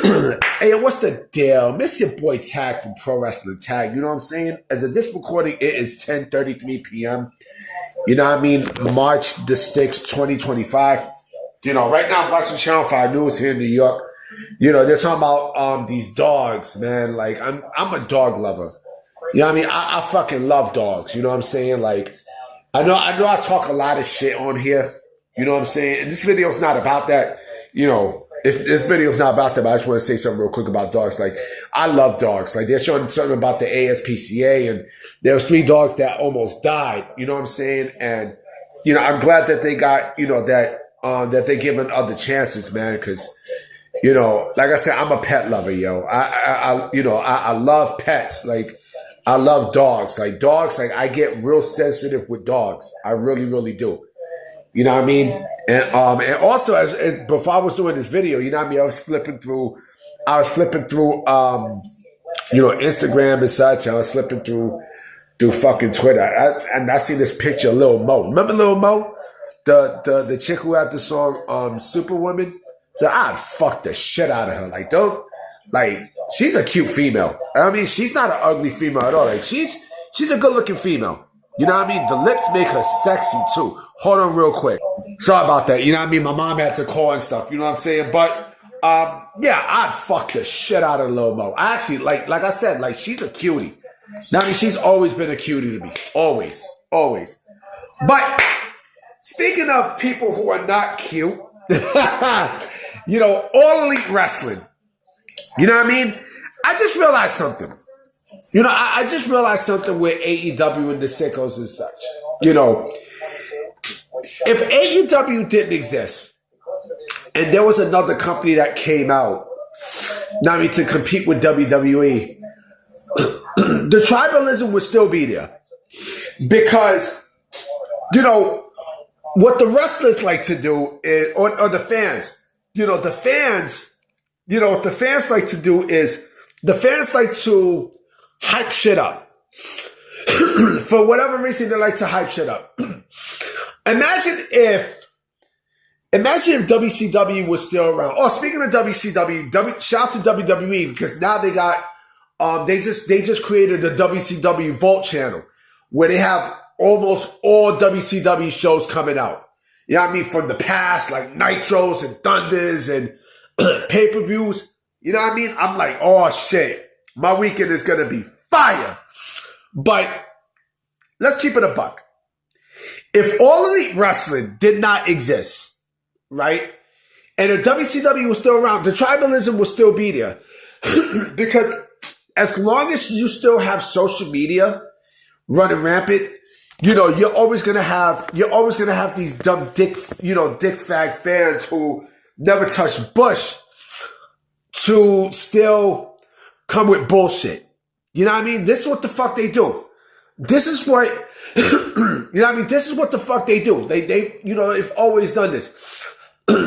Hey, what's the deal? Miss your boy Tag from Pro Wrestling Tag. You know what I'm saying? As of this recording, it is 10:33 p.m. You know what I mean? March the 6th, 2025. You know, right now I'm watching Channel 5 News here in New York. You know, they're talking about these dogs, man. Like, I'm a dog lover. You know what I mean? I fucking love dogs. You know what I'm saying? Like, I know I talk a lot of shit on here. You know what I'm saying? And this video's not about that. You know, if this video's not about that, but I just want to say something real quick about dogs. Like, I love dogs. Like, they're showing something about the ASPCA, and there was 3 dogs that almost died. You know what I'm saying? And, you know, I'm glad that they got, you know, that they're giving other chances, man, because, you know, like I said, I'm a pet lover, yo. I love pets. Like, I love dogs. Like, dogs, like, I get real sensitive with dogs. I really, really do. You know what I mean? And also, before I was doing this video, you know what I mean? I was flipping through, you know, Instagram and such. I was flipping through fucking Twitter. And I see this picture of Lil Mo. Remember Lil Mo? The chick who had the song Superwoman? So I'd fuck the shit out of her. Like, she's a cute female. I mean, she's not an ugly female at all. Like, she's a good looking female. You know what I mean? The lips make her sexy too. Hold on real quick. Sorry about that. You know what I mean? My mom had to call and stuff. You know what I'm saying? But, yeah, I'd fuck the shit out of Lil Mo. I actually, like I said, like, she's a cutie. Now, I mean, she's always been a cutie to me. Always. Always. But, speaking of people who are not cute, you know, All Elite Wrestling. You know what I mean? I just realized something. You know, I just realized something with AEW and the sickos and such. You know, if AEW didn't exist and there was another company that came out, I mean, to compete with WWE, the tribalism would still be there. Because, you know, what the wrestlers like to do is, or the fans, you know, what the fans like to do is, the fans like to hype shit up. For whatever reason, they like to hype shit up. Imagine if WCW was still around. Oh, speaking of WCW, shout out to WWE, because now they got, they just created the WCW Vault channel where they have almost all WCW shows coming out. You know what I mean? From the past, like Nitros and Thunders and pay-per-views. You know what I mean? I'm like, oh shit, my weekend is going to be fire. But let's keep it a buck. If All Elite Wrestling did not exist, right, and if WCW was still around, the tribalism will still be there. Because as long as you still have social media running rampant, you know, you're always gonna have these dumb dick fag fans who never touch Bush to still come with bullshit. You know what I mean? This is what the fuck they do. This is what, you know what I mean? This is what the fuck they do. They you know, they've always done this.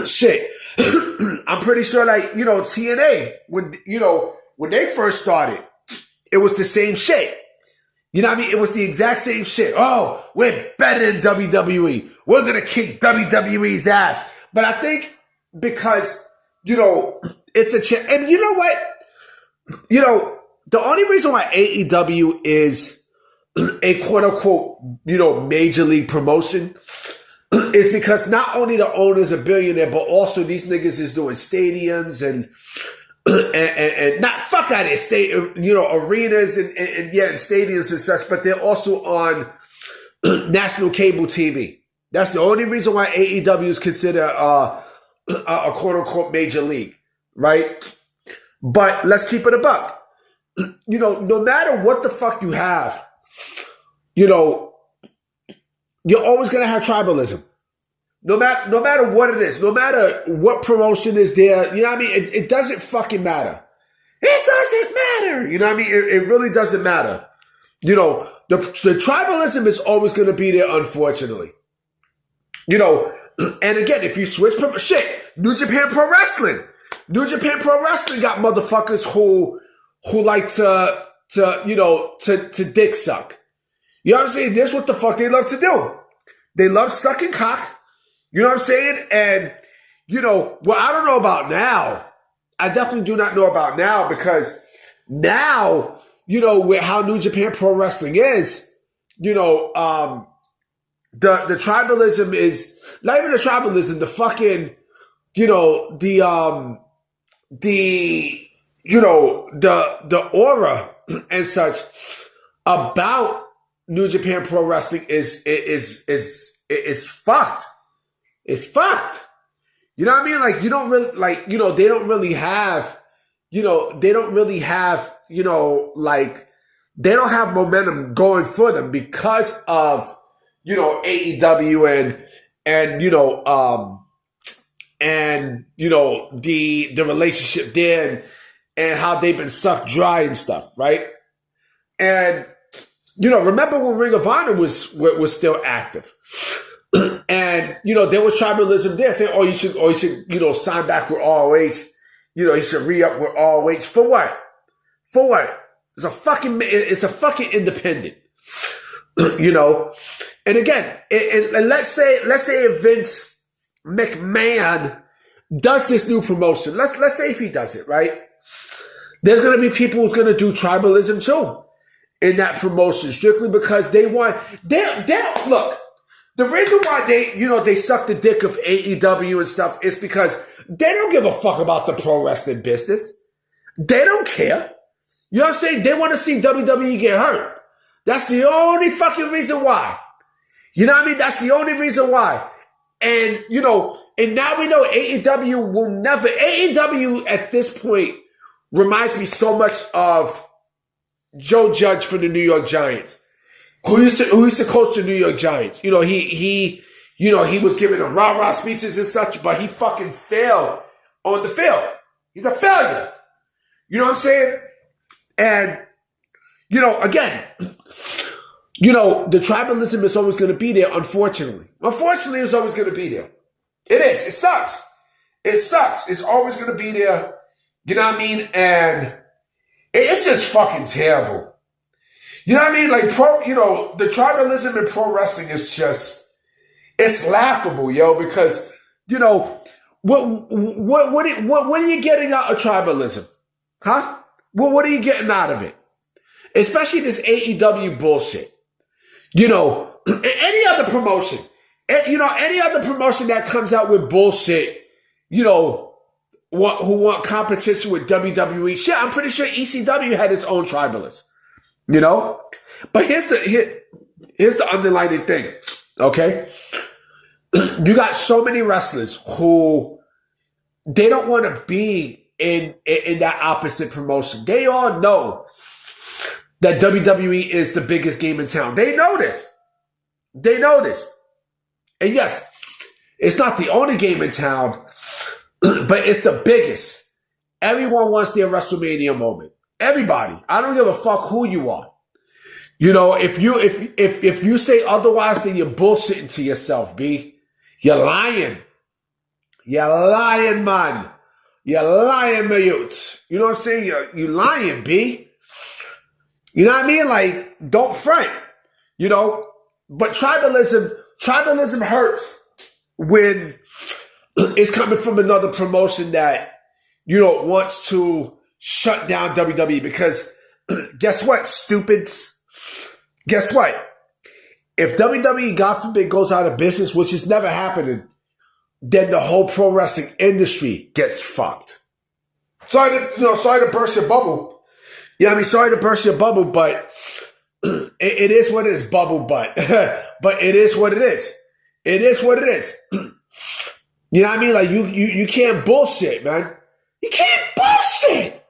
Shit. I'm pretty sure, like, you know, TNA, when they first started, it was the same shit. You know what I mean? It was the exact same shit. Oh, we're better than WWE. We're going to kick WWE's ass. But I think because, you know, it's a and you know what? You know, the only reason why AEW is a quote unquote, you know, major league promotion is because not only the owner's a billionaire, but also these niggas is doing stadiums and not fuck out of there, you know, arenas and stadiums and such, but they're also on national cable TV. That's the only reason why AEW is considered a quote unquote major league, right? But let's keep it a buck. You know, no matter what the fuck you have, you know, you're always gonna have tribalism. No matter what it is, no matter what promotion is there, you know what I mean? It doesn't fucking matter. It doesn't matter. You know what I mean? It really doesn't matter. You know, the tribalism is always going to be there, unfortunately. You know, and again, if you switch, New Japan Pro Wrestling. New Japan Pro Wrestling got motherfuckers who like to dick suck. You know what I'm saying? This is what the fuck they love to do. They love sucking cock. You know what I'm saying? And, you know, well, I don't know about now. I definitely do not know about now, because now, with how New Japan Pro Wrestling is, the tribalism is not even the tribalism, the fucking, the aura and such about New Japan Pro Wrestling is fucked. It's fucked. You know what I mean? Like, you don't really, like, they don't really have, they don't have momentum going for them because of, AEW and the relationship there and how they've been sucked dry and stuff, right? And, remember when Ring of Honor was still active. And, there was tribalism there saying, you should, sign back with ROH. You should re-up with ROH. For what? For what? It's a fucking independent, And again, and let's say if Vince McMahon does this new promotion, let's say if he does it, right? There's going to be people who's going to do tribalism too in that promotion, strictly because they look, the reason why they suck the dick of AEW and stuff is because they don't give a fuck about the pro wrestling business. They don't care. You know what I'm saying? They want to see WWE get hurt. That's the only fucking reason why. You know what I mean? That's the only reason why. And, and now we know AEW will never, AEW at this point reminds me so much of Joe Judge for the New York Giants, who used to coach the New York Giants. He was giving them rah-rah speeches and such, but he fucking failed on the field. He's a failure. You know what I'm saying? And, again, the tribalism is always going to be there, unfortunately. Unfortunately, it's always going to be there. It is. It sucks. It sucks. It's always going to be there. You know what I mean? And it's just fucking terrible. You know what I mean? Like, the tribalism in pro wrestling is just, it's laughable, yo, because, what are you getting out of tribalism? Huh? What are you getting out of it? Especially this AEW bullshit. Any other promotion, any other promotion that comes out with bullshit, who want competition with WWE. Shit, I'm pretty sure ECW had its own tribalist. But here's the underlying thing, okay? You got so many wrestlers who they don't want to be in that opposite promotion. They all know that WWE is the biggest game in town. They know this. And yes, it's not the only game in town, but it's the biggest. Everyone wants their WrestleMania moment. Everybody. I don't give a fuck who you are. If you say otherwise, then you're bullshitting to yourself, B. You're lying. You're lying, man. You're lying, mayutes. You know what I'm saying? You lying, B. You know what I mean? Like, don't front. But tribalism hurts when it's coming from another promotion that, wants to shut down WWE. Because guess what, stupids? Guess what? If WWE, God forbid, goes out of business, which is never happening, then the whole pro wrestling industry gets fucked. Sorry to burst your bubble. Yeah, I mean, sorry to burst your bubble, but it is what it is, bubble butt. But it is what it is. It is what it is. You know what I mean? Like, you can't bullshit, man. You can't bullshit.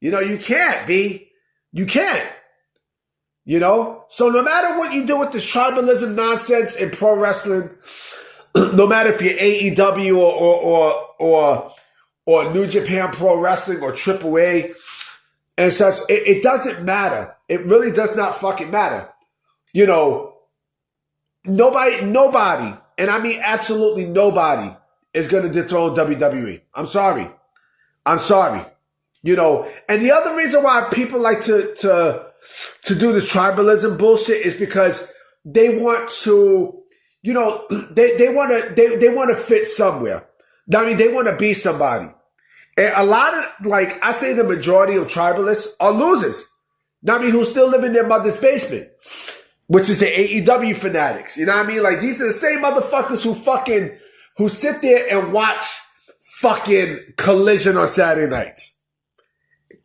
You can't, B. You can't. So no matter what you do with this tribalism nonsense in pro wrestling, no matter if you're AEW or New Japan Pro Wrestling or AAA and such, it doesn't matter. It really does not fucking matter. Nobody, and I mean absolutely nobody, is going to dethrone WWE. I'm sorry. And the other reason why people like to do this tribalism bullshit is because they want to, they want to fit somewhere. I mean, they want to be somebody. And a lot of, like, I say the majority of tribalists are losers. I mean, who still live in their mother's basement, which is the AEW fanatics. You know what I mean? Like, these are the same motherfuckers who sit there and watch fucking Collision on Saturday nights.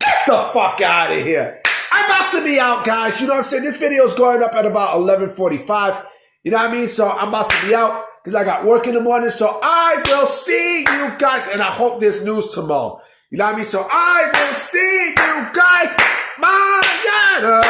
Get the fuck out of here. I'm about to be out, guys. You know what I'm saying? This video is going up at about 11:45. You know what I mean? So I'm about to be out because I got work in the morning. So I will see you guys. And I hope there's news tomorrow. You know what I mean? So I will see you guys mañana.